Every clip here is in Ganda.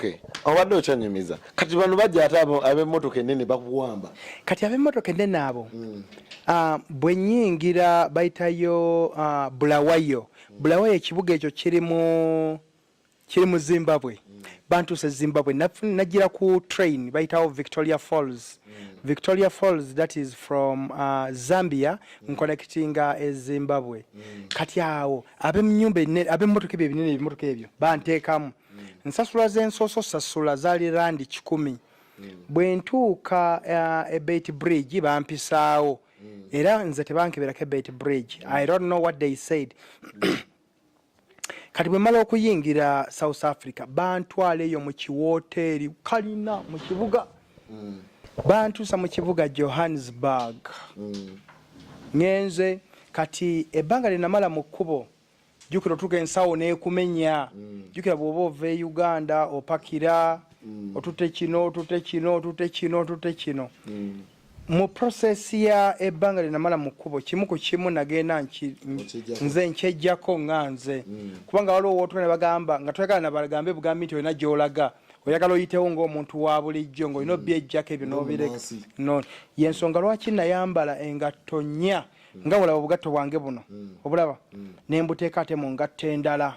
Okay. Obadde okyanyumiza. Kati bano bajja ate ab'emmotoka ennene bakuwamba. Kati ab'emmotoka ennene abo bwe nnyingira bayitayo Bulawayo. Bulawayo ekibuga ekyo kiri mu Zimbabwe. Bantuuse Zimbabwe. Najjira ku train bayitawo Victoria Falls. Victoria Falls, that is from Zambia, connecting Zimbabwe. Kati awo ab'emmotoka ebyo banteekamu. Nsasula z'ensoso sasula zaali randi 10. Bwe ntuuka Beit Bridge bampisaawo. Era nze tebankeberako Beit Bridge. I don't know what they said. Kati bwe mala okuyingira South Africa bantwala eyo mu kiwoteri kalina mu kibuga. Bantuusa mu kibuga Johannesburg. Ngenze kati ebbanga linamala mu kkubo. Jukira otuuka ensawo n'ekumenya. Jukira bw'oba ova e Uganda opakira otute kino. Mu process ya ebbanga linamala mu kkubo kimu ku kimu nagenda nze nkyejjako nganze. Kubanga waliwo wootuka ne bagamba nga toyagala nabagambe bugambi nti olina gy'olaga. Oyagala oyitewo ng'omuntu wa bulijjo ng'olina obyejjako ebyo n'obireka. No. Y'ensonga lwaki nayambala engatto nnya nga bulaba obugatto bwange buno. Obulaba. Ne mbuteeka ate mu ngatto endala.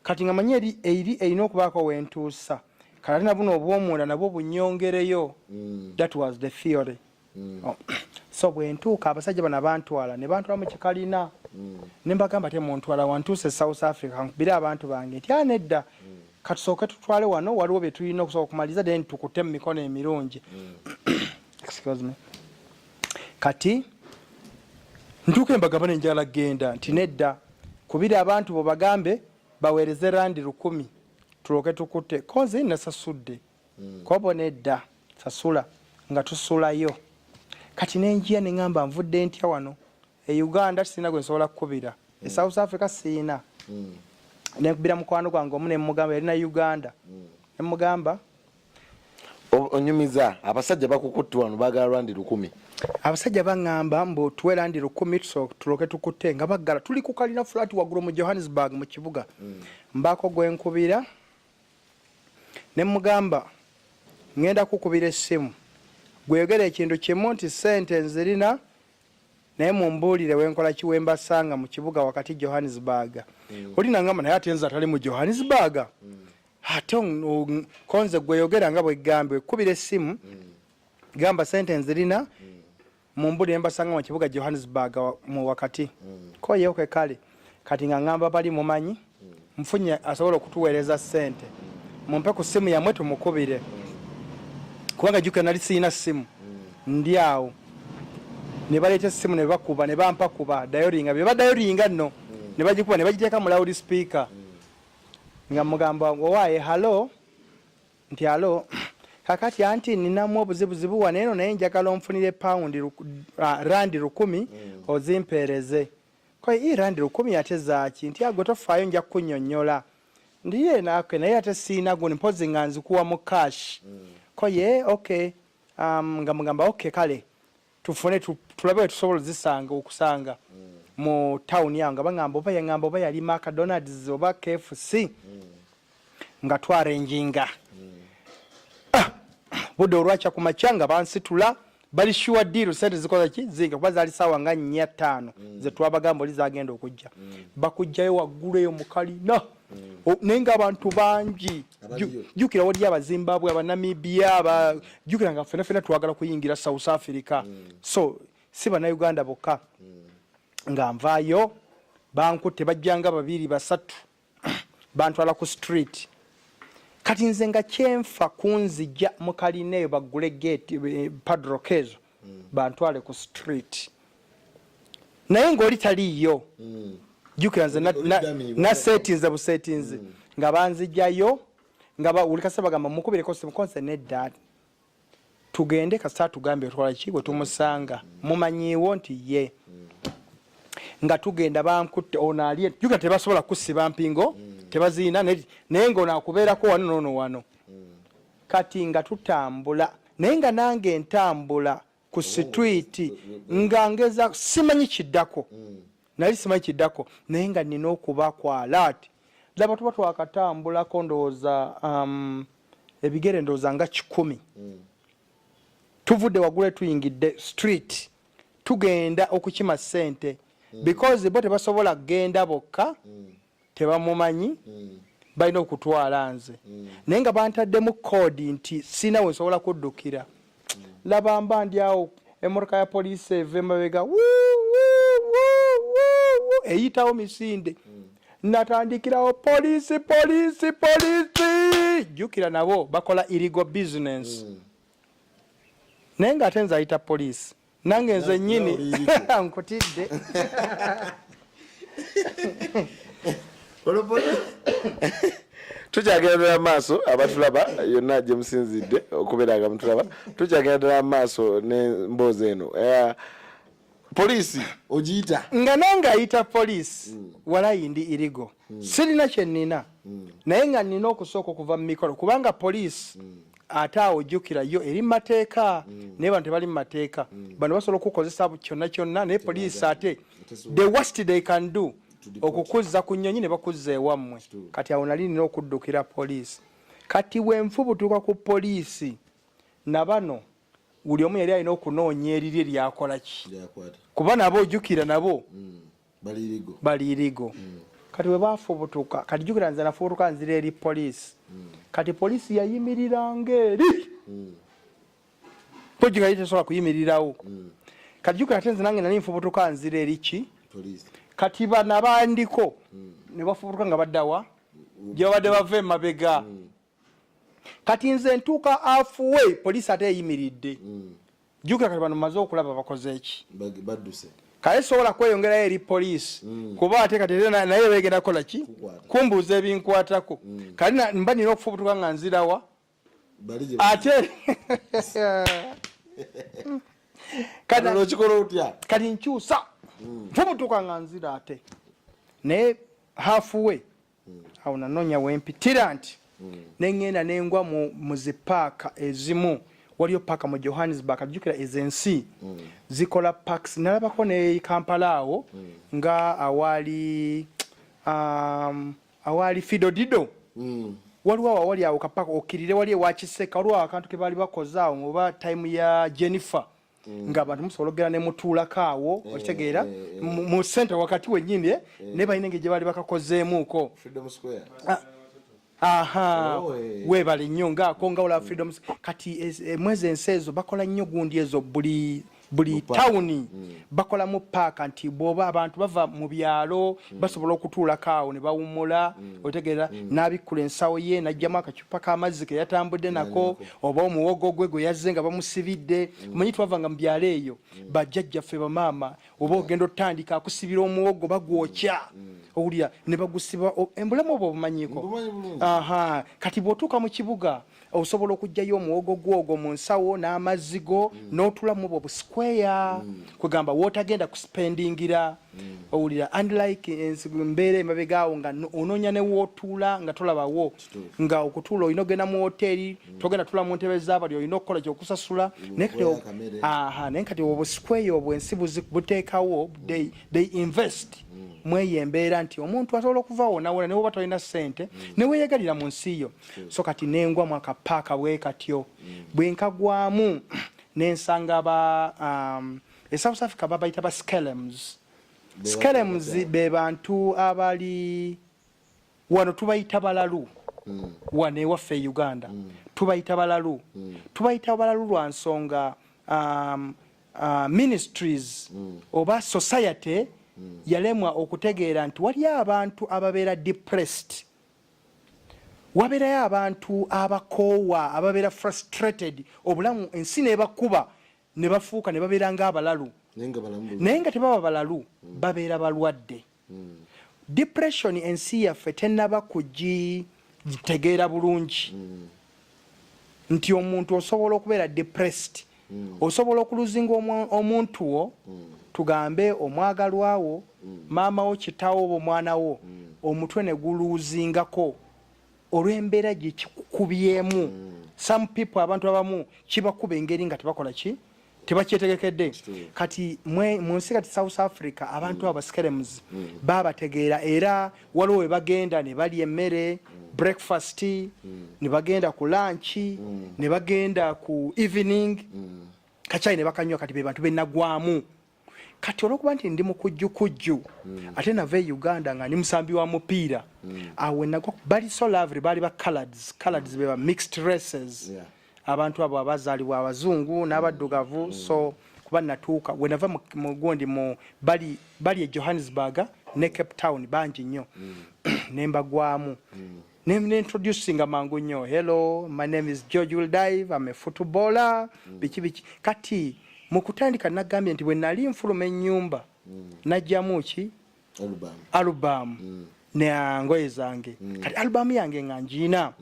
Kati nga manyi eri erina okubaako wentuusa. Kati ate na buno obw'omunda nabwo bunnyongereyo. That was the theory. So bwe ntuuka abasajja bano bantwala ne bantwala mu kikalina. Ne mbagamba ate muntwala wantuuse South Africa nkubire abantu bange nti nedda. Katusooke tutwale wano waliwo bye tulina okusobola okumaliza then tukute mu mikono emirungi. Excuse me. Kati ntuuke mbagamba ne njagala genda nti nedda kubira abantu bo bagambe baweereze randi 10 tuloke tukute koze nasasudde. Kobo nedda sasula nga tusulayo. Kati nenjia ne ngamba nvudde ntya wano e Uganda sina gwe nsobola kukubira. E South Africa sina. Nekubira mukwano gwange omune mugamba erina Uganda. Nemugamba onyumiza abasajja bakukutte wano bagala randi 10. Abasajja bangamba mbo tuwe randi 10 tuloke tukute nga bagala tuli ku kalina flat wagulu mu Johannesburg mu kibuga. Mbako gwe nkubira. Nemugamba ngenda kukubira essimu. Gweyogera ekintu kimu nti sente nzirina naye mumbuulire wenkola kiwemba sanga mu kibuga wakati Johannesburg. Oli nangamba naye ate nze atali mu Johannesburg. Ate konze gweyogera nga bwe gambe kubira essimu gamba sente nzirina mumbuulire mbasanga mu kibuga Johannesburg mu wakati. Ko yeoke kale kati nga ngamba bali mumanyi mfunye asobola okutuweereza sente. Mumpe ku simu yamwe tumukubire. Kubanga juka nali sina simu. Ndi awo. Ne baleeta simu ne bakuba ne bampa kuba dayoringa bye badayoringa nno. Ne bagikuba ne bagiteeka mu loud speaker. Nga mugamba owaye hello. Nti hello. Kakati anti ninamu obuzibuzibu waneno naye njagala onfunire pound randi 10 ozimpereze. Kwa hii randi 10 yatezaaki nti agotofaayo nja kunnyonnyola. Ndiye nake naye ate sina gwo mpozi nganzi kuwa mu cash. Ko ye okay ngamba okay kale tufune tulabe tusobola zisanga okusanga mu town yange bangamba oba yali McDonald's oba KFC nga twarenjinga budo olwacha ku machanga bansitula bali sure deal sente zikoza ki zinga kuba zali sawa nga 5 ze twabagamba oli zagenda okujja bakujjayo waggulu eyo mukalina nenga abantu bangi jukira wali abazimbabwe abanamibia jukira nga fena twagala kuyingira South Africa so siba na Uganda boka nga nvayo bankutte bajjanga 2 3 bantwala ku street kati nze nga kyemfa kunzija mukalina bagule gate padlock ezo bantwale ku street naye ng'oli taliyo jukira nze na settings abu settings nga banzijayo nga bawulika bagamba mukubireko simukonse nedda tugende kasita tugambe twala kigwe tumusanga mumanyiwo nti ye nga tugenda bankutte onali jukira tebasobola kusiba mpingo tebazina naye ng'onaakubeerako wano kati nga tutambula naye nga nange entambula ku street nga ngeza simanyi kiddako nali simanyi kiddako naye nga nina okuba ku alert laba tuba twakatambulako ndowooza ebigere ndooza nga 10 tuvudde waggulu tuyingidde street tugenda okukima ssente because bo tebasobola kgenda bokka tebamumanyi balina okutwala nze naye nga bantaddemu koodi nti sina we nsobola kuddukira laba mba ndi awo emmotoka ya poliisi eva emabega eyitawo misinde natandikirawo poliisi jjukira nabo bakola illegal business naye nga ate nze ayita poliisi nange nze nnyini nkutidde tukyagendera maaso abatulaba yonna gye musinzidde okubeera nga mutulaba tukyagendera maaso n'emboozi eno poliisi ogiyita nga nange ayita poliisi walayi ndi irigo sirina kyenina naye nga nina okusooka okuva mu mikolo kubanga poliisi ate awo ojjukira yo eri mu mateeka naye bantu tebali mu mateeka bano basobola okukozesa kyonna kyonna naye poliisi ate the worst they can do okukuzza ku nnyonyi ne bakuzza ewammwe kati awo nali nina okuddukira poliisi kati bwenfubutuka ku poliisi na bano buli omu yali alina okunoonya erirye lyakola ki kuba nabo ojjukira nabo bali irigo kati bwe bafubutuka kati jjukira nze nafubutuka nzira eri poliisi kati poliisi yayimiriranga eri pojjika yali tesobola kuyimirirawo kati jjukira ate nze nange nali nfubutuka nzira eri ki kati bana bandiko ne bafubutuka nga baddawa gye babadde bava emabega kati nze ntuuka halfway poliisi ate eyimiridde jjukira kati bano maze okulaba bakoze eki badduse kale sobola kweyongerayo eri poliisi kuba ate kati naye begenda kukola ki kumbuuza ebinkwatako kale mba nina okufubutuka nga nzirawa ate kati nkyusa nfubutuka nga nzira ate naye halfway awo nanoonya wempitira nti neŋŋenda nengwa mu zipaaka ezimu waliyo paaka mu Johannesburg jjukira ezensi zikola parks nalabako ne Kampala awo nga awali Fidodido waliwo awo wali awo kapaaka okkirire wali ewakiseka waliwo akantu ke baali bakoze awo oba time ya Jennifer nga abantu musobola okugera ne mutuulako awo okitegeera mu center wakati wennyini ne balina engeri gye baali bakakozeemuuko webale nnyo ngaako nga olaba freedom kati mwezi ensi ezo bakola nnyo gundi ezo buli tawuni bakolamu paaka nti bw'oba abantu bava mu byalo basobola okutuulako awo ne bawummula otegeera n'abikkula ensawo ye n'ajjamu akacupa k'amazzi ke yatambudde nako oba omuwogo gwe gwe yazze nga bamusibidde omanyi twavanga mu byalo eyo bajjajjaffe bamaama oba ogenda otandika akusibira omuwogo bagwokya owulira ne bagusiba embulamu obwo obumanyiko kati bw'otuuka mu kibuga osobola okugjayo omuwogo gwogwo mu nsawo n'amazzi go n'otulamu obwo busquare kwegamba wootagenda kuspendingira owulira unlike mbeera emabega awo nga onoonya ne wootuula nga tolabawo nga okutuula olina ogenda mu woteeri togenda tuula mu ntebe z'abali olina okukola kyokusasula naye kati obusquare obwo ensi buteekawo they invest mweyo embeera nti omuntu asobola okuvaawo nawona ne woba tolina ssente ne weeyagalira mu nsi yo so kati nengwa mu akapaaka bwe katyo bwe nkagwamu nensanga South Africa babayita ba skelms be bantu abali wano tubayita balalu wano ewaffe Uganda tubayita balalu lwa nsonga ministries oba society yalemwa okutegeera nti wali abantu ababeera depressed wabeerayo abantu abakoowa ababeera frustrated obulamu ensi nebakuba ne bafuuka ne babeera ng'abalalu naye nga tebaba balalu babeera balwadde depression ensi yaffe tennaba kugitegeera bulungi nti omuntu osobola okubeera depressed osobola okuluzinga omuntu wo tugambe omwagalwawo maama wo kitaawo oba omwana wo omutwe ne guluuzingako olw'embeera gye kikukubyemu some people abantu abamu kibakuba engeri nga tebakola ki tebakyetegekedde kati mu nsi kati South Africa abantu abaskerems babategeera era waliwo we bagenda ne balya emmere breakfast ne bagenda ku lunch ne bagenda ku evening kachai ne bakanywa kati be bantu benagwamu kati olwokuba nti ndi mukujjukujju ate nave Uganda nga ndi musambi wa mupiira awe nagwa bali so lovely bali ba coloreds be ba mixed races abantu abo abazaalibwa abazungu n'abaddugavu so kuba natuuka wenava mugondi mu bali e Johannesburg ne Cape Town bangi nnyo nembagwamu ne introducing amangu nnyo hello my name is George Wildive I'm a footballer biki kati mukutandika nagambye nti bwe nali nfuluma ennyumba najjamu ki album ne ngoye zange kati album yange nga njina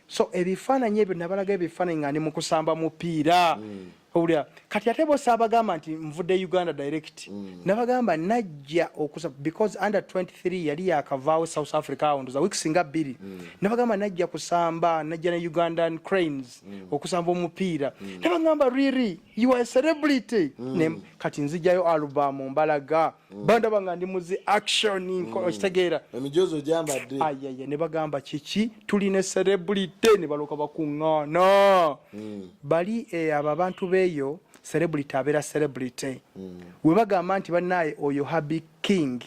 so ebifaananyi ebyo nabalaga ebifaananyi nga ndi mu kusamba mupiira owulira kati ate bose abagamba nti nvudde Uganda direct nabagamba najja okusa because under 23 yali yakavaawo South Africa awunduza weeks nga 2 nabagamba najja kusamba najja na Ugandan Cranes okusamba omupiira nabagamba really you are a celebrity kati nzijayo album mbalaga banda banga ndi muzi action okitegeera emijozo jambadde ayaya ne bagamba kiki tuline celebrity ne baloka bakungana bali abantu beyo celebrity abera celebrity we bagamba nti banaye oyo Happy King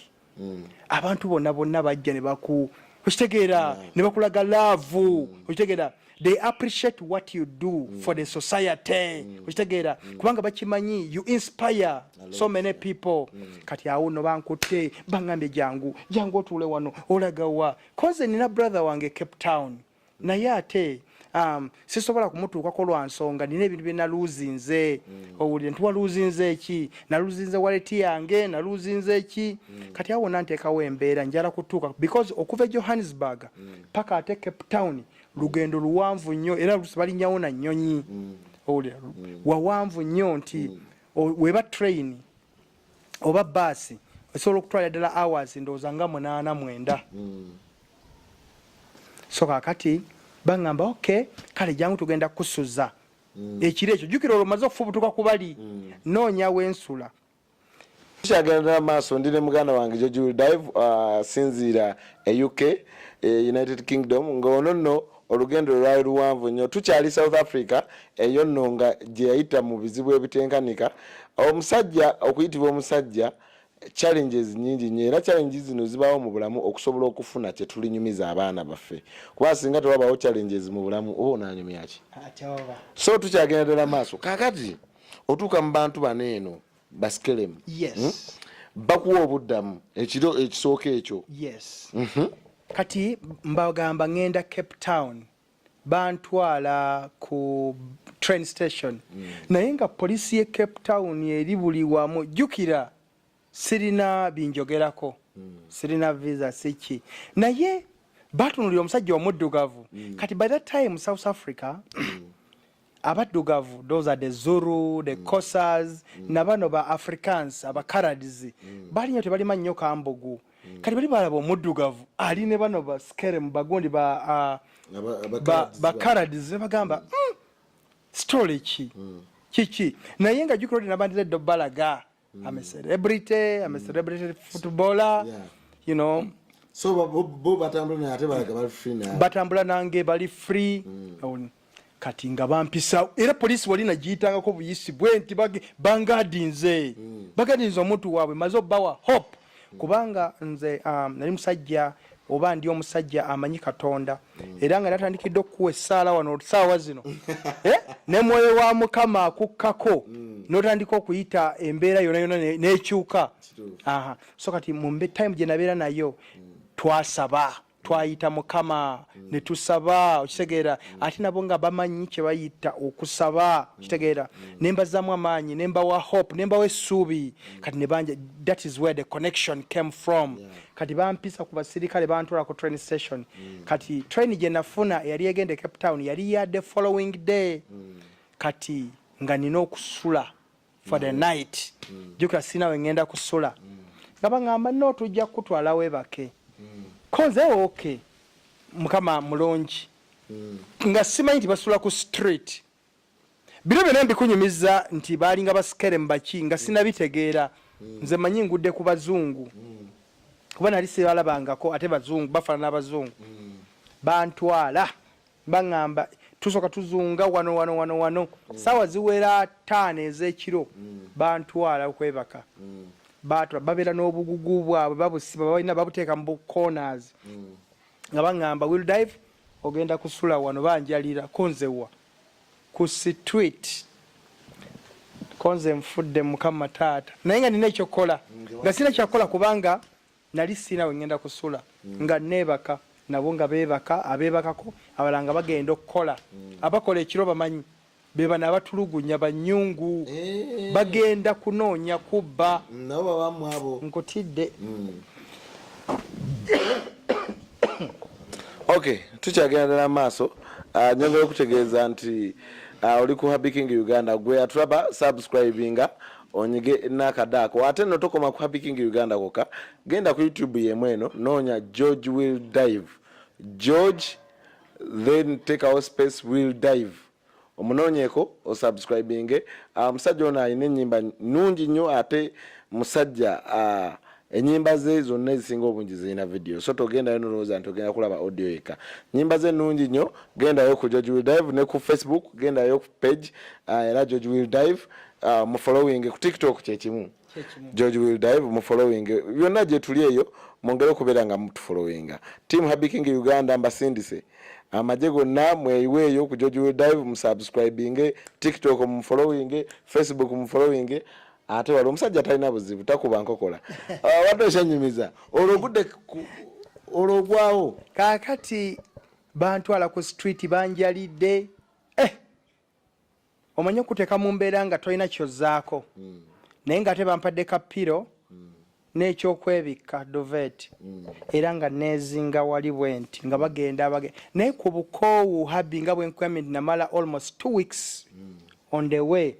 abantu bonna bajja ne baku okitegeera ne bakulaga love okitegeera they appreciate what you do for the society okitegeera kubanga bakimanyi you inspire so many people kati awo no bankutte bangambe jangu otule wano olagawa koze nina brother wange Cape Town naye ate sisobola kumutuukako lwa nsonga nina ebintu bye naluzinze owulire ntuwaluzinze eki naluzinze waleti yange naluzinze eki kati awo nanteekawo embeera njala kutuuka because okuva Johannesburg paka ate Cape Town lugendo luwanvu nnyo era balinyawo na nnyonyi owulire wawanvu nnyo nti weba train oba basi osobola okutwala ddala hours ndowooza nga 8-9 so kakati bangamba okay kale jangu tugenda kusuza ekiro ekyo jukira olomaze okufubutuka kubali noonya wensula kyagenda maaso ndi ne muganda wange George Wildive sinzira e UK United Kingdom ng'ono nno olugendo lwali luwanvu nnyo tukyali South Africa eyo nno nga gye yayita mu bizibu ebitenkanika omusajja okuyitibwa omusajja challenges nyingi nnyo era challenges zino zibaawo mu bulamu okusobola okufuna kye tulinyumiza abaana baffe kuba singa tewabaawo challenges mu bulamu oba onaanyumya ki so tukyagenda ddala maaso kakati otuuka mu bantu bano eno baskelemu bakuwa obuddamu ekiro ekisooka ekyo kati mbagamba ngenda Cape Town bantwala ku train station naye nga polisi ye Cape Town eri buli wamu jukira sirina binjogerako sirina visa siki naye batunulira omusajja omuddugavu kati by that time South Africa abaddugavu those are the Zulu the Xhosas nabano ba Africans abakaradiz bali nyo tebali mannyo kambugu kati bali balaba omuddugavu ali ne bano ba skerem bagondi ba karadiz bagamba story kiki naye nga jukiro nabandire dobalaga I'm a celebrity footballer you know so bo batambula ate balaga bali free na batambula nange bali free kati nga bampisa era polisi wali nagiyitanga ko buyisi bwenti bangadinze omuntu waabwe mazo bawa hope kubanga nze nali musajja oba ndi omusajja amanyi Katonda era nga natandikidde okuwa essaala wano saawa zino ne mwoyo wa Mukama akukkako notandika okuyita embeera yona n'ekyuka so kati mu time gye nabeera nayo twasaba twayita Mukama ne tusaba okitegeera ate nabo nga bamanyi kye bayita okusaba okitegeera nembazaamu amaanyi nembawa hope nembawa essuubi kati ne banja that is where the connection came from kati bampisa ku basirikale bantwala ku train station kati train gye nafuna yali egende Cape Town yali ya the following day kati nga nina okusula for the night jukira sinawe ngenda kusula nga bangamba no tujja kutwala webake konze okay Mukama mulongi nga simanyi nti basula ku street bino byonna mbikunyumiza nti baalinga basikere mbaki nga sinabitegeera nze manyi ngudde ku bazungu kuba nali sibalabangako ate bazungu bafaanana n'abazungu bantwala baŋŋamba tusooka tuzunga wano saawa ziwera 5 ez'ekiro bantwala okwebaka babeera n'obugugu bwabwe babusiba balina babuteeka mu corners nga baŋŋamba will dive ogenda kusula wano banjalira konzewa ku street konze nfudde mukama taata naye nga nina ekyokukola nga sina kyakukola kubanga nali sina we ngenda kusula nga neebaka nabo nga beebaka abeebakako abalanga bagenda okukola abakola ekiro bamanyi bebana abatulugunya banyungu bagenda kunoonya kubba nabo babamu abo nkutidde okay tukyagenda ddala maaso nyongera okutegeeza nti oli ku Happy King Uganda gwe atulaba subscribinga onyige nakadaako ate no tokoma ku Happy King Uganda koka genda ku YouTube yemwe eno noonya George Will Dive George then take our space Will Dive omunoonyeko o subscribinge musajja ono alina ennyimba nnungi nnyo ate musajja enyimba ze zonna ezisinga obungi zirina video so togendayo nolowooza nti ogenda kulaba audio yeka nyimba ze nnungi nnyo gendayo ku George Will Dive ne ku Facebook gendayo ku page era George Will Dive mu following ku TikTok kyekimu George Will Dive mu following byonna gye tuli eyo mwongere okubeera nga mutufollowinga team Happy King Uganda mbasindise amagye gonna mweyiweeyo ku George Will Dive mu subscribing TikTok mu following Facebook mu following ate wali omusajja talina buzibu takuba nkokola wadde oshanyumiza olwogudde olwogwawo kaakati bantwala ku street banjalidde omanye okuteeka mu mbeera nga tolina kyozzaako naye nga ate bampadde kapiro n'ekyokwebikka dovet era nga neezinga wali bwenti nga bagenda naye ku bukoowu habi nga bwenkwamid namala almost 2 weeks on the way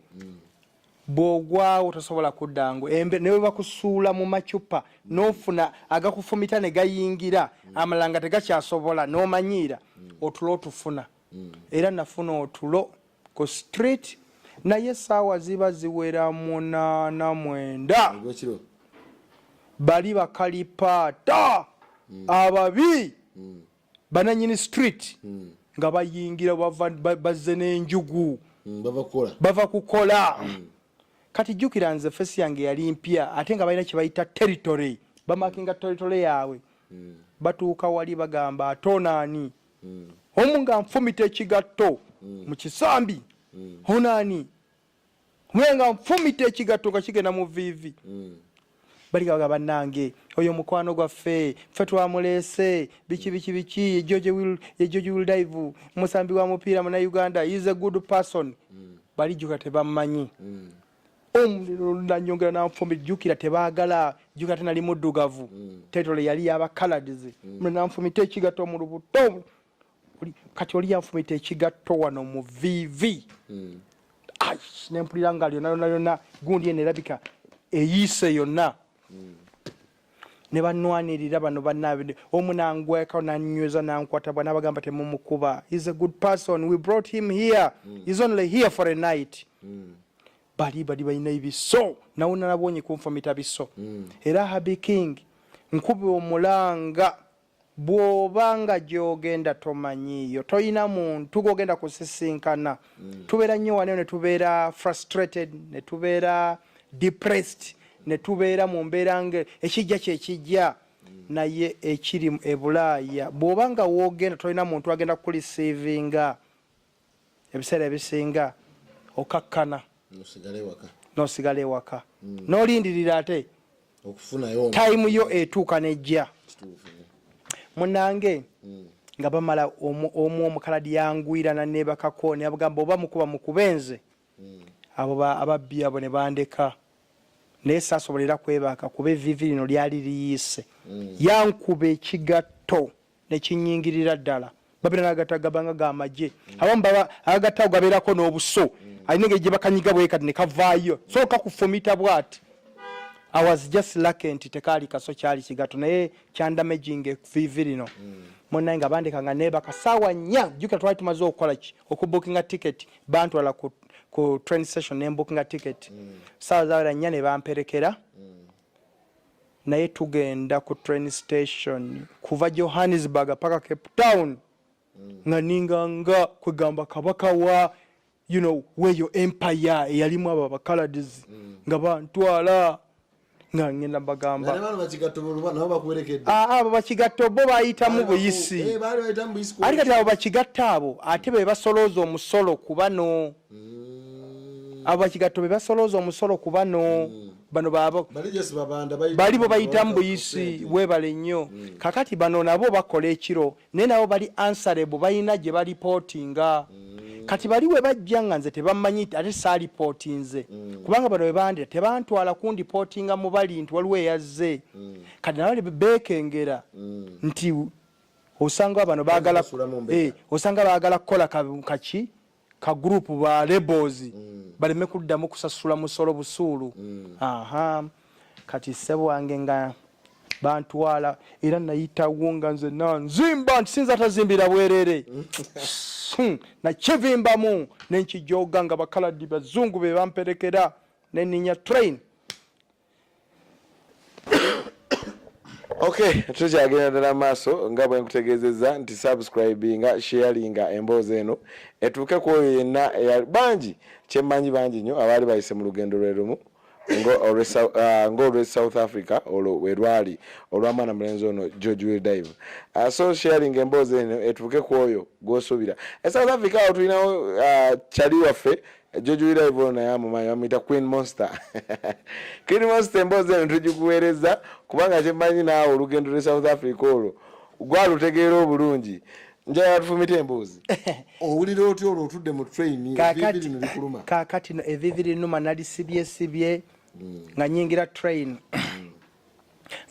bwogwawo tosobola kuddangu ne bakusuula mu macupa n'ofuna agakufumita ne gayingira amalanga tegakyasobola n'omanyiira otulo otufuna era nafuna otulo ku street naye essaawa ziba ziwera 8-9 bali bakalipaata ababi bananyini street nga bayingira bazze n'enjugu bava kukola kati jjukira nze fesi yange yali mpya ate nga balina kye bayita territory bamakinga territory yaabwe batuuka wali bagamba atonaani omu nga nfumita ekigatto mu kisambi onaani omwe nga nfumita ekigatto nga kigenda mu viivi baliga bannange oyo mukwano gwaffe ffe twamuleese biki George Will Dive musambi wa mupiira muna Uganda is a good person balijjuka tebammanyi omuliro nanyongera nanfumita jjukira tebaagala jjukira tenali muddugavu tetole yali yabakalads nanfumita ekigatto mu lubuto kati oli yanfumita ekigatto wano mu viivi nempulira nga lyonna gundi enerabika eyiise yonna ne banwanirira bano bannaabe omu nangweka nanyweza nankwata bwana bagamba temumukuba is a good person we brought him here he's only here for a night bali balina ebiso nawona nabonye kunfumita biso era Happy King nkube omulanga bw'obanga gy'ogenda tomanyiyo toyina muntu gw'ogenda kusisinkana tubeera nnyo wano ne tubeera frustrated ne tubeera depressed ne tubeera mu mbeera nga ekijja kyekijja naye ekiri ebulaaya bw'obanga woogenda tolina muntu agenda kukulisiivinga ebiseera ebisinga okakkana n'osigala ewaka n'olindirira ate tayimu yo etuuka nejja munange nga bamala omu omukaladi yangwira naneebakako ne abagamba oba mukuba mukubenze abo ababbi abo ne bandeka naye saasobolera kwebaka kuba evivi lino lyali liyiise yankuba ekigatto nekinyingirira ddala babira nagatagabanga gamagye abamu baba agatago gabeerako n'obuso alina engeri gye bakanyiga bwekati ne kavaayo so kakufumita bwati I was just lucky nti tekaali kaso kyali kigatto naye kyandamaging evivi lino munnaye nga bandeka nga neebaka saawa nnya jjukira twali tumaze okukola ki okubookinga ticket bantwala ku train station ne bookinga ticket saa zawera nnya ne bamperekera naye tugenda ku train station kuva Johannesburg paka Cape Town nga ninganga kwegamba kabaka wa weyo empire yalimu aba bakaladies nga bantwala nga ngenda bagamba abo bakigatto bo bayitamu buyisi ali kati abo bakigatta abo ate be basolooza omusolo kubano abo bakigatto be basolooza omusolo kubano bano bali bo bayitamu buyisi webale nnyo kakati bano nabo bakola ekiro naye nabo bali answerable balina gye balipotinga kati bali we bajja nga nze tebamanyi ate saalipotinze kubanga bano we bandira tebantwala kundipotinga mu bali nti waliwo eyazze kati nabo beekengera nti osanga bano baagala kukola kaki ka group ba rebels baleme kuddamu kusasula musolo busuulu kati ssebo wange nga bantwala era nayitawo nga nze nanzimba nti sinza tazimbira bwerere nakivimbamu nenkijoga nga bakaladi bazungu be bamperekera neninya train. Okay, tukyagenda ddala maaso nga bwe nkutegeezezza nti subscribinga sharinga emboozi eno etuuke ku oyo yenna bangi kyemmanyi bangi nnyo abaali bayise mu lugendo lwe lumu ng'olwe South Africa olwo we lwali olw'amwana mulenzi ono George Will Dive. So sharing emboozi eno etuuke ku oyo gw'osuubira. South Africa awo tulinawo kyali waffe George Will Dive ono naye amumanyi bamuyita Queen Monster. Queen Monster emboozi eno tugikuweereza kubanga kyemmanyi naawe olugendo lwe South Africa olwo gwalutegeera obulungi. Njagala tufumite emboozi. Owulira otyo olwo otudde mu train eviviri ne likuluma. Kaakati no eviviri nnuma nalisibye nga nyingira train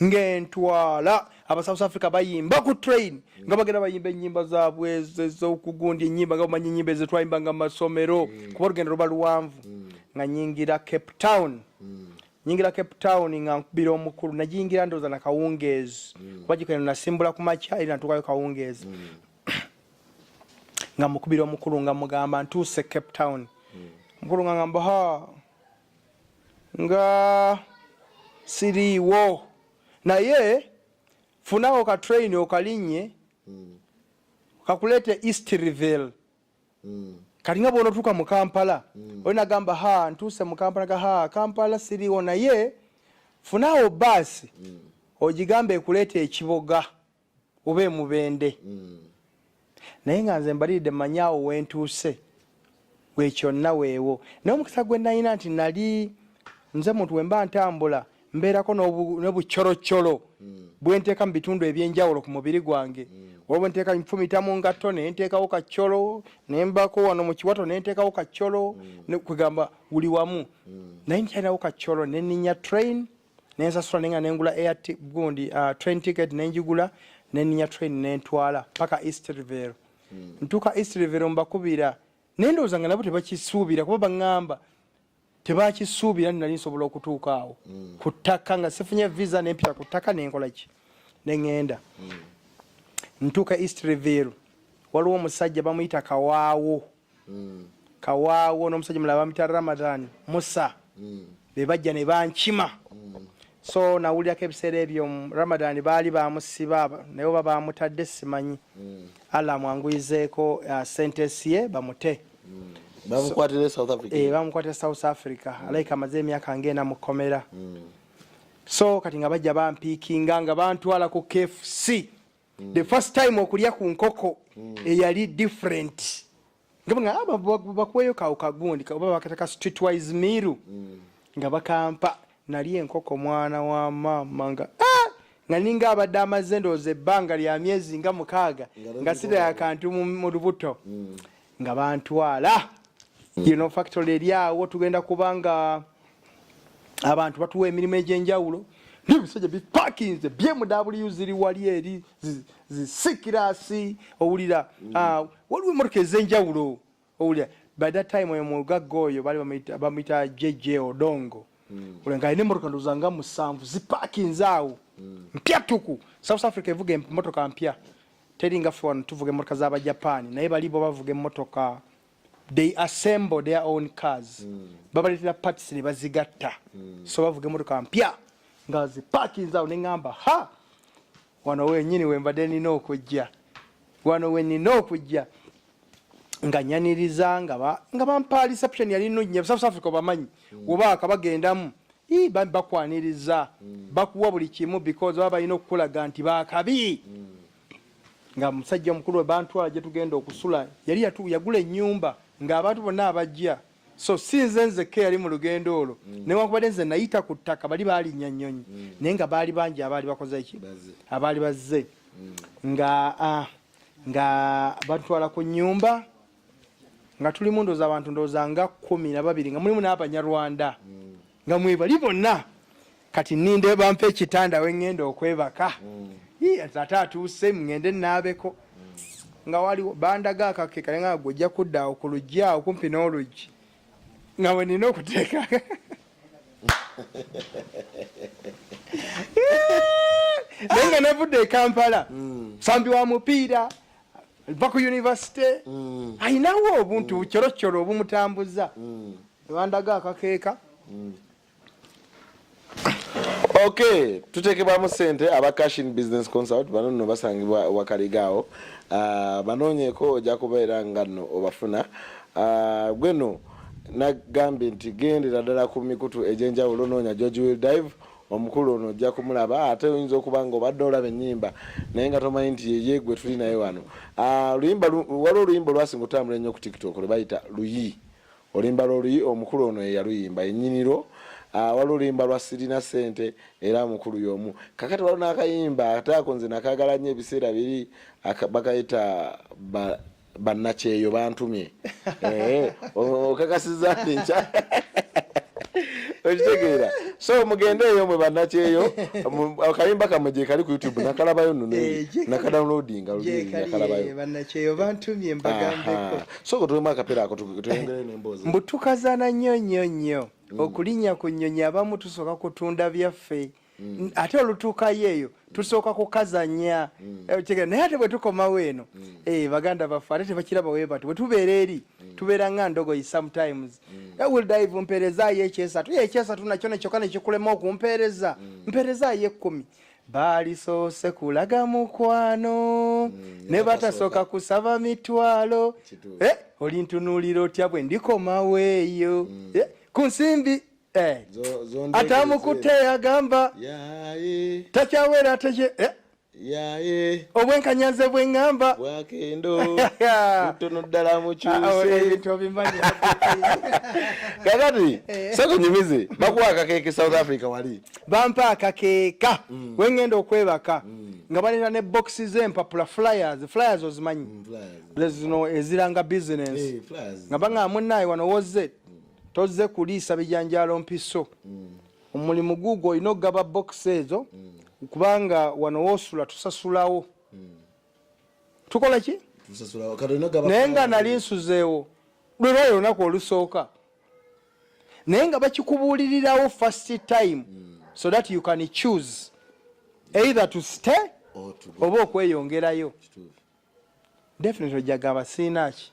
ng'entwala aba South Africa bayimba ku train nga bagenda bayimba ennyimba zaabwe ez'okugundya ennyimba nga bamanyi ennyimba ezetwayimbanga mu masomero kuba olugendo luba luwanvu nga nyingira Cape Town. Nyingira Cape Town nga nkubira omukulu nagiyingira ndowooza na kawungeezi kuba gikano nasimbula ku makya era natuukayo kawungeezi nga mukubira omukulu nga mugamba ntuuse Cape Town. Mukulu nga ngamba nga siriiwo naye funawo ka train okalinnye kakuleete Easterville kati nga bw'onatuuka mu Kampala oli nagamba ntuuse mu Kampala Kampala siriiwo naye funawo baasi ogigambe ekuleeta ekiboga oba emubende naye nga nze mbaliridde manyaawo wentuuse wekyonna weewo naye omukisa gwe nalina nti nali nze muntu we mba ntambula mbeerako n'obucyorocoro bwenteeka mu bitundu ebyenjawulo ku mubiri gwange olwo bwenteeka nfumita mu ngatto ne nteekawo kaccolo ne mbako wano mu kiwato ne nteekawo kaccolo kwegamba buli wamu naye nkyalinawo kaccolo ne nninya train ne nsasula nenga nengula train ticket ne njigula ne nninya train ne ntwala paka Easterville. Ntuuka Easterville mbakubira naye ndowooza nga nabo tebakisuubira kuba baŋŋamba tebakisuubira nali nsobola okutuuka awo ku ttaka nga sifunye visa nempita ku ttaka nenkola ki neŋŋenda ntuuka Easterville waliwo omusajja bamuyita Kawaawo n'omusajja mulala bamuyita Ramadan Musa be bajja ne bankima so nawulirako ebiseera ebyo Ramadan baali bamusiba naye oba bamutadde simanyi Allah amwanguyizeeko sentence ye bamute bamukwatira South Africa bamukwatira South Africa alayika amaze emyaka ngenda mukomera so kati nga bajja bampiikinga nga bantwala ku KFC the first time okulya ku nkoko eyali different nga bakuweyo kawo kagundi oba bakataka streetwise meal nga bakampa nali enkoko mwana wa mama nga ninga abadde amaze ndowooza ebbanga lya myezi nga 6 nga sira akantu mu lubuto nga bantwala factory eri awo tugenda kubanga abantu batuwa emirimu egy'enjawulo n'ebisajja bipakinze BMW ziri wali eri zisikirasi owulira waliwo emmotoka ez'enjawulo owulira by that time oyo mugagga oyo bali bamuyita JJ Odongo nga alina emmotoka ndowooza nga 7 zipakinze awo mpya tuku. South Africa evuga emmotoka mpya teringa ffe wano tuvuga emmotoka z'Abajapani naye balibo bavuga emmotoka they assemble their own cars babaletera parts ne bazigatta so bavuga emotoka mpya nga ziparkings awo neŋŋamba ha wano wenyini wembadde nina okujja wano wenina okujja nga nyaniriza nga bampa reception yali nnungi South Africa bamanyi oba akabagendamu bakwaniriza bakuwa buli kimu because baba balina okukulaga nti bakabi nga musajja omukulu we bantwala gye tugenda okusula yali yagula ennyumba ng'abantu bonna abajja so sinze nzekka yali mu lugendo olwo newankubadde nze nayita ku ttaka bali baalinya nnyonyi naye nga baali bangi abaali bakoze eki abaali bazze nga batwala ku nnyumba nga tulimu ndooza abantu ndooza nga 12 nga mulimu n'abanyarwanda nga mwebali bonna kati ninde bampa ekitanda we ŋŋenda okwebaka ate atuuse ŋŋende naabeko nga waliwo bandaga akake kale nga gojja kudda awo ku luggi awo kumpi n'oluggi nga we nina okuteeka naye nga navudde e Kampala sambi wa mupiira va ku university ayinawo obuntu bucyorocoro obumutambuza bandaga akakeeka Okay, tutekebwamu sente aba Cash in Business Consult bano nno basangibwa wakaligaawo banoonyeko ojja kubeera nga nno obafuna gweno nagambye nti gendera ddala ku mikutu egy'enjawulo noonya George Will Dive omukulu ono ojja kumulaba ate oyinza okuba nga obadde olaba ennyimba naye nga tomanyi nti yeye gwe tuli naye wano waliwo oluyimba olwasinga otambula ennyo ku TikTok lwe bayita luyi oluyimba lw'oluyi omukulu ono ye yaluyimba ennyiniro waliwo oluyimba lwa Sirina Sente era mukulu y'omu kakati waliwo n'akayimba ate ako nze nakagala nnyo ebiseera biri bakayita bannakyeyo bantumye okakasiza nti nkya okitegeera so mugende eyo mwe bannakyeyo akayimba kamwe gye kali ku YouTube nakalabayo nno nakadawnloadinga nakalabayo bannakyeyo bantumye mbagambeko so tulemu akapeera ako tuyongere n'emboozi mbu tukazana nnyo okulinnya ku nnyonyi abamu tusooka kutunda byaffe ate olutuukayo eyo tusooka kukazanya naye ate bwe tukomawo eno baganda baffe ate tebakiraba we bati bwe tubeera eri tubeera nga ndogoyi sometimes Will Dive mpeerezaayo ekyesatu ekyesatu nakyo nekyokka nekikulema okumpeereza mpeerezaayo 10 baalisoose kulaga mukwano ne batasooka kusaba mitwalo olintunuulira otya bwe ndikomawo eyo ku nsimbi atamukutte yagamba takyawera obwenkanyaze bweŋŋamba bwakendo tono ddala mukyuse kakati sekunyumize bakuwa akakeeke South Africa wali bampa akakeeka weŋŋenda okwebaka nga baleta ne boxi z'empapula flyers ozimanyi zino eziranga business nga baŋŋamba munnaayi wano wozze tozze kuliisa bijanjaalo mpiso omulimu guugwo olina okugaba box ezo kubanga wano woosula tusasulawo tukola ki naye nga nali nsuzeewo lwelwayo olunaku olusooka naye nga bakikubuulirirawo first time so that you can choose either to stay oba okweyongerayo definitely ojagamba siinaki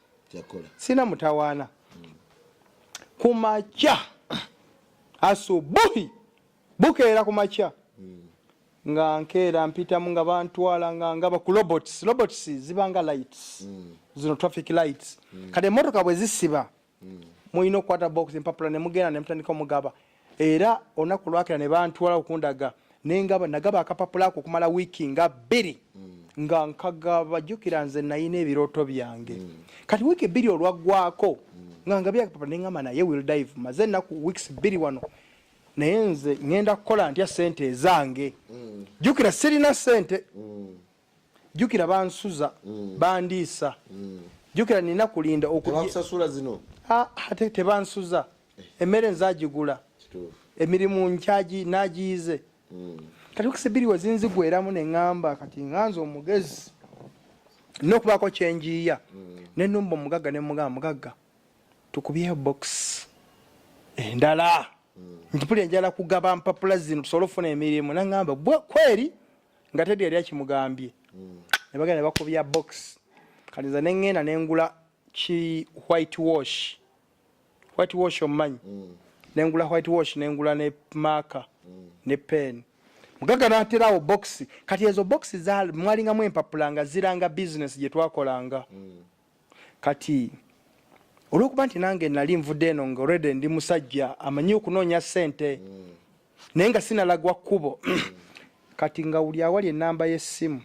siina mutawaana kumacha asubuhi bukeera kumacha nga nkeera mpitamu nga bantwala ngaba ku robots zibanga lights zino traffic lights kati emotoka bwe zisiba muyina okukwata box empapula ne mugenda ne mutandika omugaba era olunaku lwakera ne bantwala okundaga nengaba nagaba akapapula ako okumala wiiki nga 2 nga nkagaba jjukira nze nayina ebirooto byange kati wiiki 2 olwaggwako nga byakapapa neŋŋamba naye Will Dive maze ennaku weeks 2 wano naye nze ŋŋenda kukola ntya sente ezange jjukira sirina sente jjukira bansuza bandiisa jjukira nina kulinda okusasula zino ate tebansuza emmere nzagigula emirimu nkyagi nagiyize kati weeks 2 wezinzigweramu neŋŋamba kati nganze omugezi n'okubaako kyenjiiya nenumba omugagga ne mugagga tukubyeyo box endala ntipuli enjala kugaba mpapula zino tusobole okufuna emirimu naŋŋamba kweri nga tedi yali akimugambye ne bagenda ne bakubya box kati nze neŋŋenda nengula ki whitewash omanyi nengula whitewash nengula ne marker ne pen mugaga naterawo box kati ezo box mwalingamu empapula nga ziranga business gye twakolanga kati olwokuba nti nange nali nvudde eno nga already ndi musajja amanyi okunoonya ssente naye nga sinalagwa kkubo kati nga wuli awali enamba y'essimu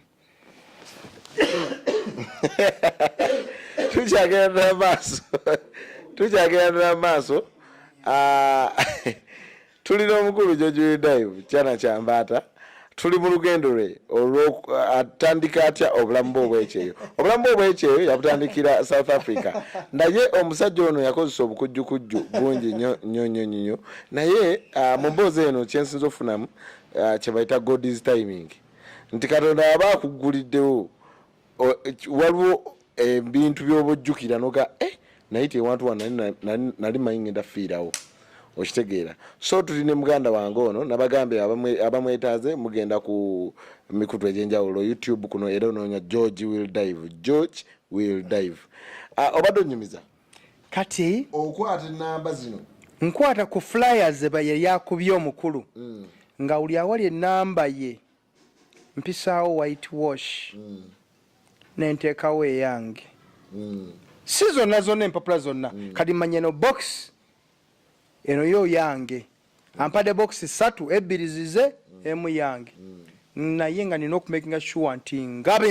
tukyagendera maaso tulina omukulu George Dive kyana kyambaata tuli mu lugendo lwe atandika atya obulamu bwe obwekyeyo yabutandikira South Africa naye omusajja ono yakozesa obukujjukujju bungi nnyo naye mu mboozi eno kyensinza ofunamu kye bayita God is timing nti Katonda aba akugguliddewo waliwo ebintu by'obujjukira noga naye tewantu wano nali manyi ngenda fiirawo okitegeera so tuli ne muganda wange ono nabagambe abamwetaaze mugenda ku mikutu egyenjawulo YouTube kuno era onoonya George will dive obadde onyumiza kati okwata enamba zino nkwata ku flyers yali yakubye omukulu nga uli awali enamba ye mpisaawo whitewash nenteekawo eyange si zonna empapula zonna kati manya eno box eno yo yange ampadde box 3 2 zize emu yange naye nga nina okumakinga sure nti ngaba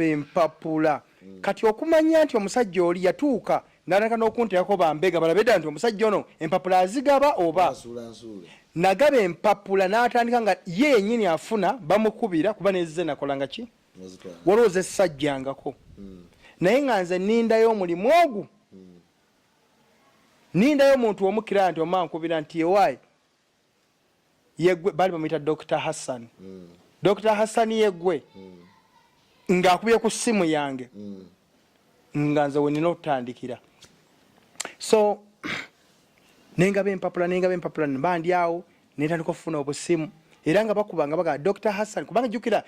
empapula kati okumanya nti omusajja oli yatuuka natandika n'okunteekako bambega balabedda nti omusajja ono empapula azigaba oba nagaba empapula n'atandika nga ye yennyini afuna bamukubira kuba nezze nakolanga ki waliwo ze sajjangako naye nga nze nindayo omulimu ogwo nindayo omuntu omukira nti omankubira nti ewaayi yegwe bali bamuyita Dr. Hassan Dr. Hassan yegwe ng'akubye ku ssimu yange nga nze we nina okutandikira so nengaba empapula mbandi awo netandika okufuna obusimu era nga bakuba nga baga Dr. Hassan kubanga jjukira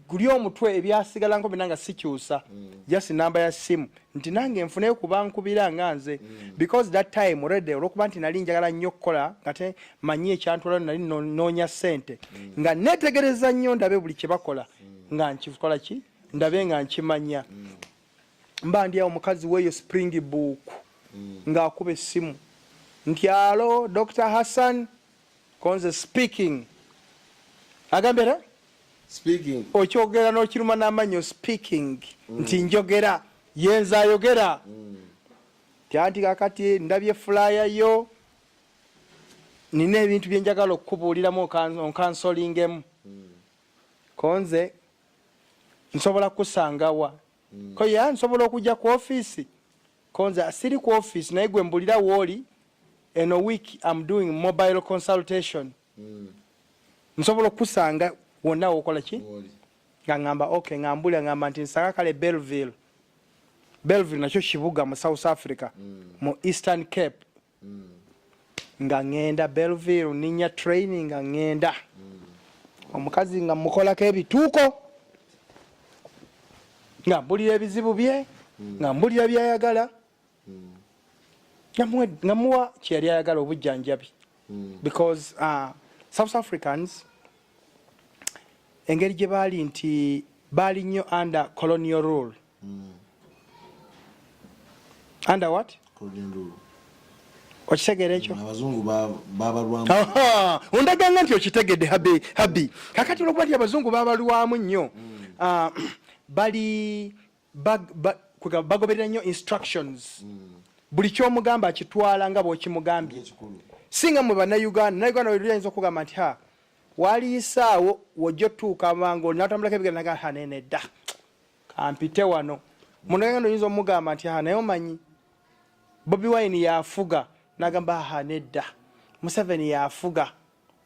guli omutwe ebyasigalanko bina nga sikyusa just namba ya simu nti nange nfuneyo kubankubira nga nze because that time already olwokuba nti nali njagala nnyo okukola ngate manyi ekyantwala nali noonya ssente nga netegereza nnyo ndabe buli kye bakola nga nkikola ki ndabe nga nkimanya mba ndi awo mukazi weeyo Springbok ng'akuba essimu nti alo Dr. Hassan konze speaking agambera speaking okyogera n'okiruma n'amanyo speaking nti njogera yenza ayogera tyanti kakati ndabye flyer yo nina ebintu bye njagala okukubuuliramu onkansolingemu konze nsobola kusangawa ko ya nsobola okujja ku office konze asiri ku office naye gwe mbulira wooli eno week I'm doing mobile consultation nsobola okusanga wonna wokola ki nga ngamba okay ngambulira ngamba nti nsanga kale Belleville nakyo kibuga mu South Africa mu Eastern Cape nga ngenda Belleville ninya training nga ngenda omukazi nga mukolako ebituuko nga mbulira ebizibu bye nga mbulira byayagala nga muwa kyeyali ayagala obujjanjabi because South Africans engeri gye baali nti baali nnyo under colonial rule under what colonial rule okitegeera ekyo abazungu babalwamu ondaganga nti okitegedde habi kakati olwokuba nti abazungu babalwamu nnyo bali bagoberera nnyo instructions buli kyomugamba akitwala nga bw'okimugambye singa mwe bannayuganda oyinza okugamba nti waliisaawo wojja otuuka mangu natambulako ebigenda naga hanene dda kampite wano munaganda oyinza omugamba nti naye omanyi Bobi Wine yafuga nagamba nedda Museveni yafuga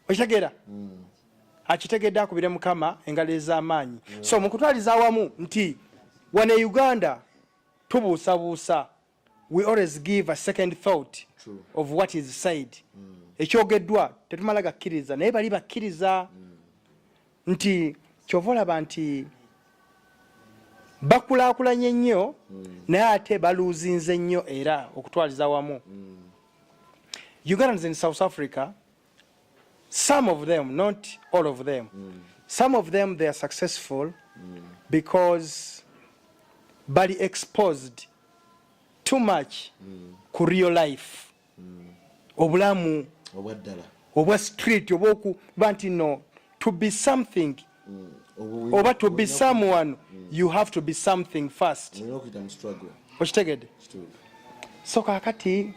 okitegeera akitegedde akubire mukama engalo ez'amaanyi so mukutwaliza awamu nti wane Uganda tubuusabuusa we always give a second thought of what is said ekyogeddwa tetumala gakkiriza naye bali bakkiriza nti kyova olaba nti bakulaakulanye nnyo naye ate baluuzinze nnyo era okutwaliza wamu. Ugandans in South Africa, some of them, not all of them, some of them they are successful because bali exposed too much ku real life, obulamu obwa street obokuba nti no, to be something oba to be someone you have to be something first. Okitegedde? So kakati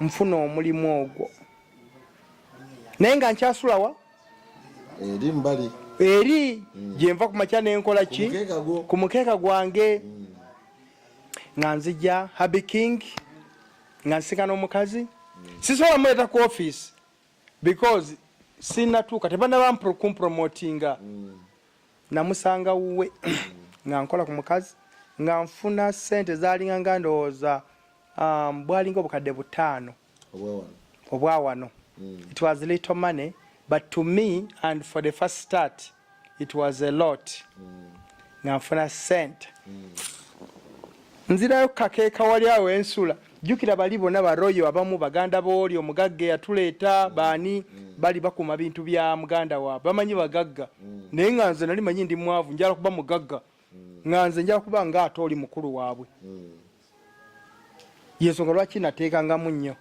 nfuna omulimu ogwo naye nga nkyasulawa eri gyenva ku makya n'enkola ki ku mukeeka gwange nga nzija Happy King nga nsika n'omukazi sisobola muleeta ku office because sinatuuka tebanaba kumpromotinga. Namusanga wuwe nga nkola ku mukazi nga nfuna sente zaalinga nga ndowooza bwalinga obukadde 5 obwa wano. It was little money, but to me and for the first start it was a lot. Nga nfuna sente nzirayo kakeeka wali awo ensula. Jukira bali bonna baroyo abamu baganda booli omugagga yatuleeta baani bali bakuma bintu bya muganda wa bamanyi bagagga naye nga nze nali manyi ndi mwavu njala kuba mugagga nga nze njala kuba nga ate oli mukulu waabwe. Yensonga lwaki nateekangamu nnyo.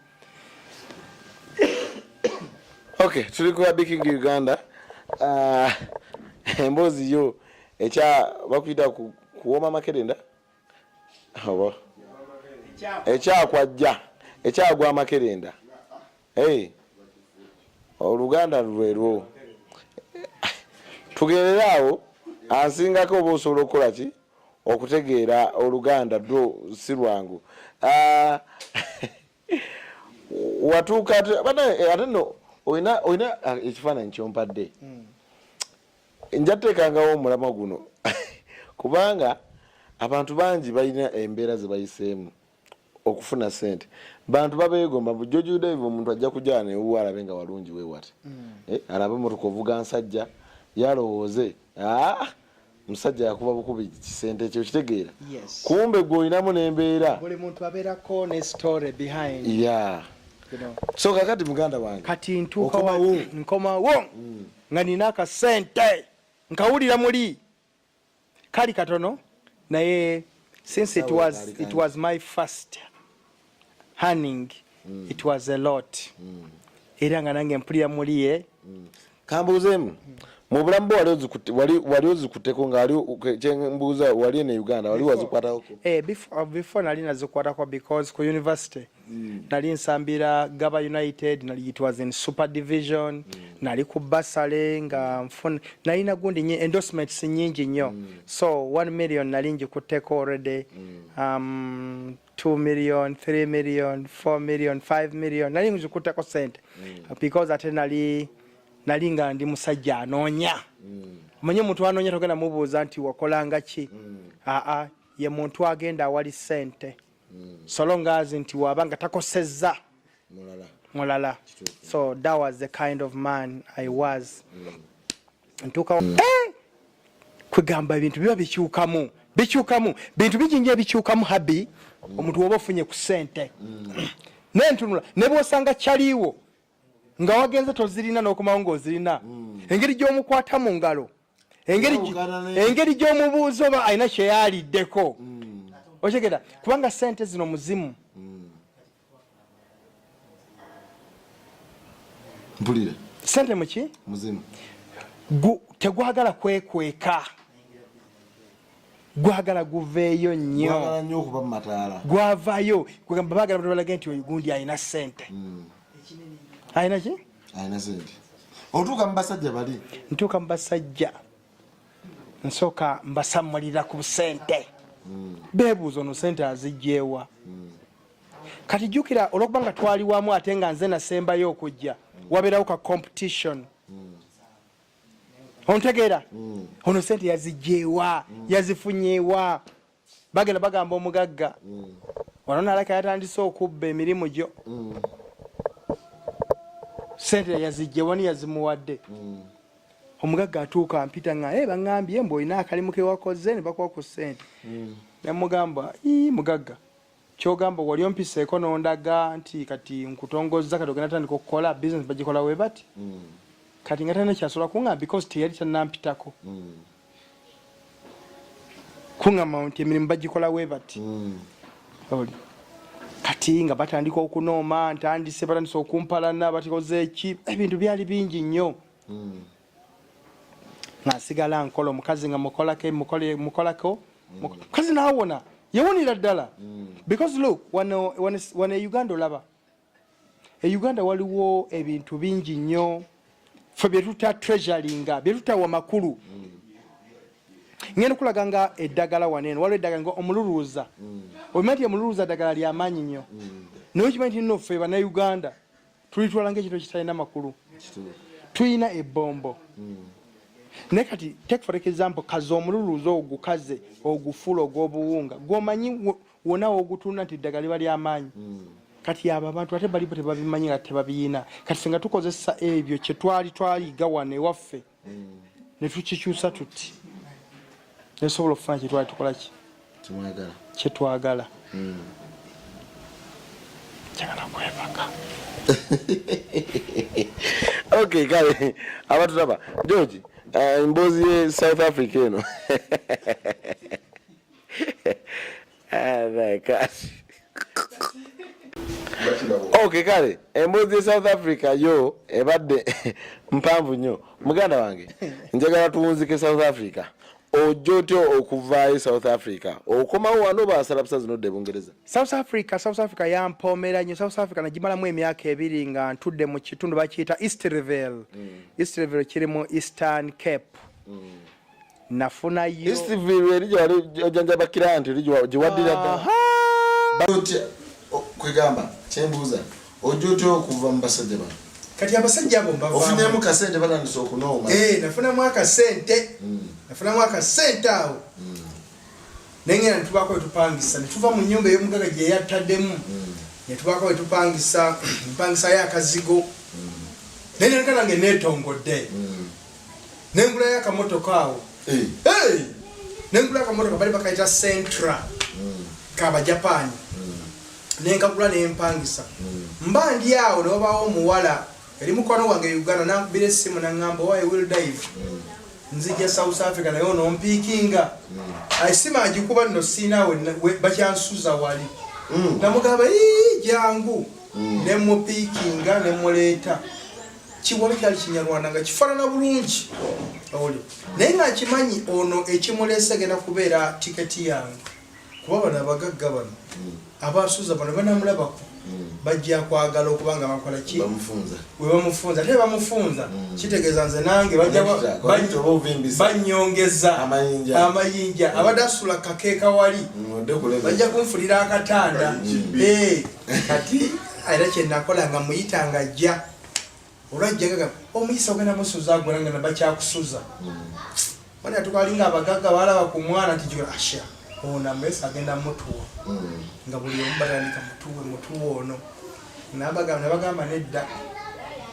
Okay, tuli ku Happy King Uganda. Emboozi yo ekya bakuyita kuwoma makerenda oba ekyagwa amakerenda. Oluganda lwelwo tugereraawo ansingako oba osobola okukola ki okutegeera oluganda ddo si lwangu. Watuuka ate no oyina ekifaananyi kyompadde nja teekangawo omulamwa guno kubanga abantu bangi balina embeera ze bayiseemu okufuna sente. Bantu babeegomba bujojo Dave omuntu ajja kujja ne alabe nga walungi weewate alabe motoka ovuga nsajja yalowooze musajja yakuba bukubi kisente ekyo kitegeera. Kumbe gwe olinamu n'embeera buli muntu abeerako ne story behind. So kakati muganda wange kati ntuuka nkomawo nga nina akasente nkawulira muli kali katono naye since it was my first hunting it was a lot era nga nange mpulira muliye kambuzeemu mu bulamu wali ozikutteko nga kyembuuza wali ne Uganda wali wazikwatako? Before nali nazikwatako because ku university nali nsambira Gaba United, it was in super division. Nali ku basale nga nfuna nalina gundi endorsements nyingi nnyo. So 1 million nali njikutteko already. 2 million, 3 million, 4 million, 5 million nali njikutteko sente because ate nali nga ndi musajja anoonya. Manye muntu anoonya togenda mubuuza nti wakolanga ki. Ye muntu agenda awali sente. So long as nti wabanga takosezza mulala. So that was the kind of man I was. Ntuka kugamba bintu biba bikyukamu bintu bijinja bikyukamu habi omuntu woba ofunye ku sente nentunula ne bwosanga kyaliwo nga wagenze tozirina n'okumawo ng'ozirina engeri gy'omukwata mu ngalo engeri gy'omubuuza oba alina kye yaliddeko okitegeera kubanga sente zino muzimu. Mpulira sente muki muzimu tegwagala kwekweka gwagala guveeyo nnyo okuba mu mataala gwavayo kugamba bagala balage nti gundi alina sente. Alina ki? Alina sente. Otuuka mu basajja bali? Ntuuka mu basajja nsooka mbasammalira ku sente. Beebuuza ono sente azijjeewa. Kati jjukira olw'okubanga twali wamu ate nga nze nasembayo okujja wabeerawo ka competition. Ontegeera? Ono sente yazijjeewa yazifunyeewa bagenda bagamba omugagga wano nalaka yatandise okubba emirimu gyo. Sente yazijjeewa ni yazimuwadde. omugagga atuuka mpita nga bangambye mbu olina akalimu ke wakoze ne bakuwa ku ssente ne mugamba mugagga kyogamba wali ompiseeko n'ondaga nti kati nkutongozza kati ogenda tandika okukola business bagikola we bati kati nga tana kyasobola kuŋŋamba because teyali tannampitako kuŋŋamba nti emirimu bagikola we bati kati nga batandika okunooma ntandise batandise okumpalana batikoze eki ebintu byali bingi nnyo nasigala nkola omukazi nga mukolako mukazi naawona yawonera ddala because look wane Uganda olaba Uganda waliwo ebintu bingi nnyo fe byetuta treasuringa byetutawa makulu ngenda okulaga nga eddagala waneeno waliwo eddagala nga omululuuza omanyi nti omululuuza ddagala ly'amaanyi nnyo naye okimanyi nti nno ffe bannayuganda tulitwala ng'ekintu kitalina makulu tulina ebbombo naye kati take for example kaze omululuuza ogukaze ogufula ogw'obuwunga gw'omanyi wonna wogutunda nti eddagala liba ly'amaanyi kati abo abantu ate balipo tebabimanyi nga tebabiyina kati ffe nga tukozesa ebyo kye twaliga wano ewaffe ne tukikyusa tuti nesobola okufuna kyetwali tukolaki kyetwagala kyagala kwebaka okay kale abatulaba George emboozi ye South Africa eno okay kale emboozi ye South Africa yo ebadde mpanvu nnyo muganda wange njagala tuwunzike South Africa ojotyo okuvaayo South Africa okomawo wano basala busazi nodde Bungereza South Africa yampomera nnyo South Africa nagimalamu emyaka 2 nga ntudde mu kitundu bakiyita Eastville kiri mu Eastern Cape nafunayo Eastville erijo ojanjaba kiranti erijo giwaddira dda batya kwegamba kyembuuza ojotyo okuva mu basajja bano kati abasajja abo mbava ofunyemu kasente batandise okunooma nafunamu akasente awo nengera netubako wetupangisa netuva mu nyumba ey'omugaga gye yattaddemu netubako wetupangisa mpangisayo akazigo neneneka nange netongodde nengulayo akamotoka awo nengulayo akamotoka bali bakayita Sentra kabajapani nenkagula nempangisa mba ndi awo newabawo omuwala eri mukwano wange Uganda nankubira essimu naŋŋamba why will dive nzija South Africa naye onompiikinga ayisima agikuba nno siinaawe bakyansuza wali namugamba jangu nemupiikinga nemuleeta kiwolo kyali kinyarwanda nga kifaanana bulungi naye nga kimanyi ono ekimuleese genda kubeera tiketi yange kuba bano abagagga bano abasuuza bano banamulabako bajja kwagala okubanga bakola ki we bamufunza ate bamufunza kitegeeza nze nange banyongeza amayinja abadde asula kakeeka wali bajja kunfulira akatanda kati era kyenakola nga muyitanga ajja olwajjaga omuyisa ogenda musuza agwera nga nabakyakusuza wani atukalinga abagagga balaba ku mwana nti asha onamesa agenda mutuwa nga buli omu batandika mutuwe ono nabagamba nedda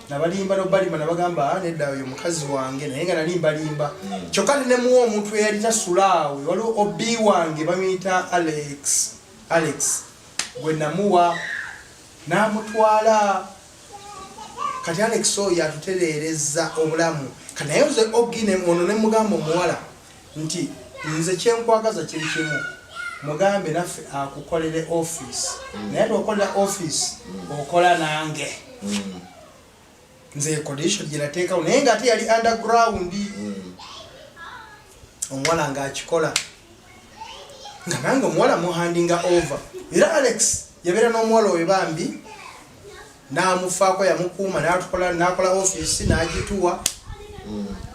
nabalimba nobalima nabagamba nedda oyo mukazi wange naye nga nalimbalimba kyokka nemuwa omuntu eyali tasulaawe waliwo obi wange bamuyita Alex gwe namuwa namutwala kati Alex oyo atutereereza obulamu kanaye nze ogine ono nemugamba omuwala nti nze kyenkwagaza kiri kimu mugambe naffe akukolere office naye tokolera office okola nange nze condition gyenateekawo naye nga ate yali underground omuwala ng'akikola nga nange omuwala muhandinga over era Alex yabeera n'omuwala oyo bambi n'amufaako yamukuuma n'akola office n'agituwa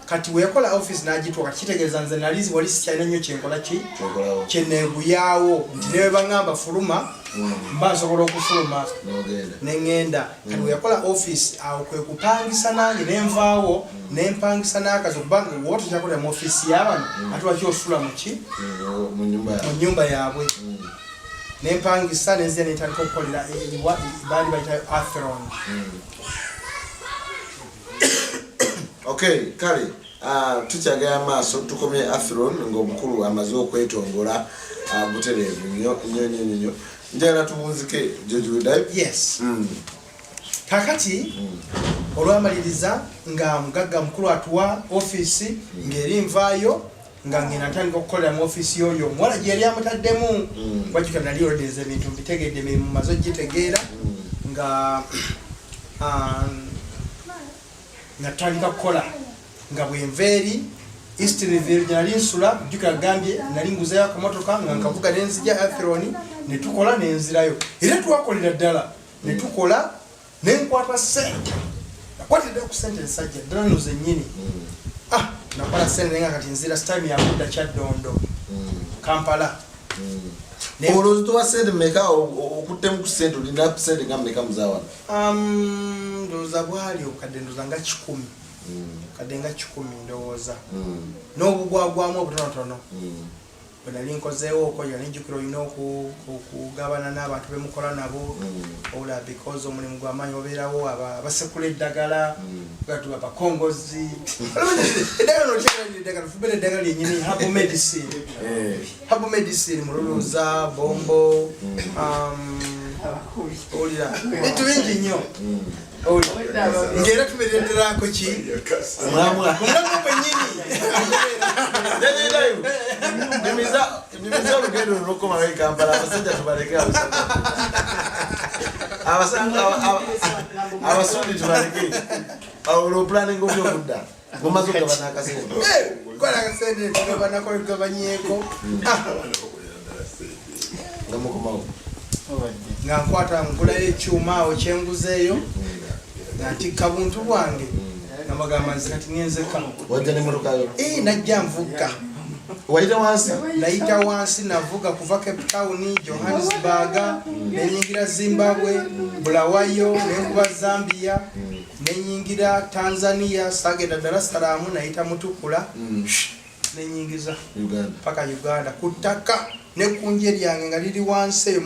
kati weyakola office n'agituwa kati kitegeeza nze nalizi wali sikyalina nnyo kyenkola kyeneeguyaawo nti newe baŋŋamba fuluma mba nsobola okufuluma neŋŋenda kati weyakola office awo kwe kupangisa nange nenvaawo nempangisa n'akazi okubanga woto kyakolera mu office y'abano ate waki osula mu nnyumba yaabwe nempangisa nenzija nentandika okukolera baali bayitayo Atheron. Okay, kale tukyagala maaso tukomye Athlone ng'omukulu amaze okwetongola butereevu nnyo njagala tubuuzike George Dive. Yes. Kakati olwamaliriza nga mugagga mukulu atuwa office ng'eri nvaayo nga ngenda ntandika okukolera mu office yoyo omuwala gye yali amutaddemu wajjuka nali olodeza ebintu mbitegedde emirimu maze ogitegeera nga natandika kukola nga bwenveeri East River nali nsula jjuka gambye nali nguzeyo akamotoka nga nkavuga nenzija Athlone ne tukola nenzirayo era twakolera ddala ne tukola nenkwata sente nakwatidde ku sente ensajja ddala no zennyini nakola sente nga kati nzira stime ya kudda Kyaddondo Kampala olowooza towa sente mmeka okuttemu ku sente olina sente nga mmeka muzaawana? Ndowooza bwali obukadde ndowooza nga 10 kadde nga 10 ndowooza n'obugwagwamu obutonotono bwe nali nkozeewo okoyo nenjukira olina okugabana n'abantu bemukola nabo ola because omulimu gw'amaanyi obeerawo abasekula eddagala gatu abakongozi eddagala fubera eddagala lyennyini herbal medicine mululuuza bombo olira bintu bingi nnyo ngera tuberedderaako ki omulamu gwennyini nimiza olugendo olw'okukomawo e Kampala abasajja tubaleke abasuudi tubaleke olwo planning obyokudda mumaze okugabana akasente kola akasente tugabanako etugabanyeeko nga mukomawo nga nkwata nkulayo ekyuma awo kyenguzeeyo nga ntikka buntu bwange nga bagamba nze kati ngenzeka wajja n'emmotokayo najja nvugga wayita wansi nayita wansi navuga kuva Cape Town Johannesburg nenyingira Zimbabwe Bulawayo nenkuba Zambia nenyingira Tanzania sagenda Dar es Salaam nayita Mutukula nenyingiza paka Uganda kutaka nekunje lyange nga liri wansi eyo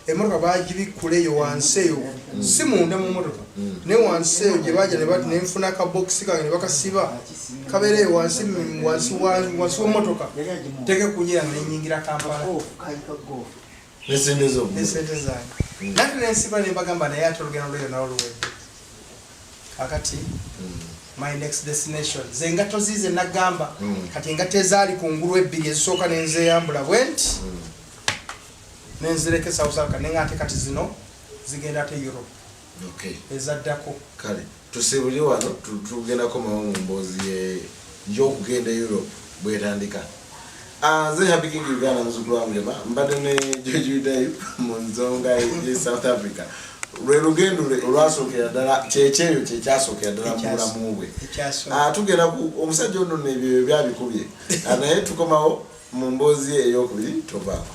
emmotoka bagibikuleyo wansi eyo si munda mu mmotoka ne wansi eyo gye bajja ne bati nenfuna akabokisi kange ne bakasiba kabeereyo wansi w'emmotoka teke kunjira nga nenyingira Kampala nesente zange nati nensiba ne mbagamba naye ate olugendo lweyo nawo luwedde kakati my next destination zengato zize nagamba kati engato ezaali kungulu ebbiri ezisooka nenzeyambula bwenti nenzireke South Africa nengate kati zino zigenda ate Europe ezaddako kale tusibuli wano tugendako mawo mu mboozi y'okugenda Europe bwetandika nze Happy King Uganda muzukulu wange mbadde ne George Dive mu nsonga ye South Africa lwe lugendo olwasookera ddala kyekyeyo kyekyasookera ddala mu bulamu bwe tugenda omusajja ono nebyo byabikubye naye tukomawo mu mboozi ey'okubiri tovaako.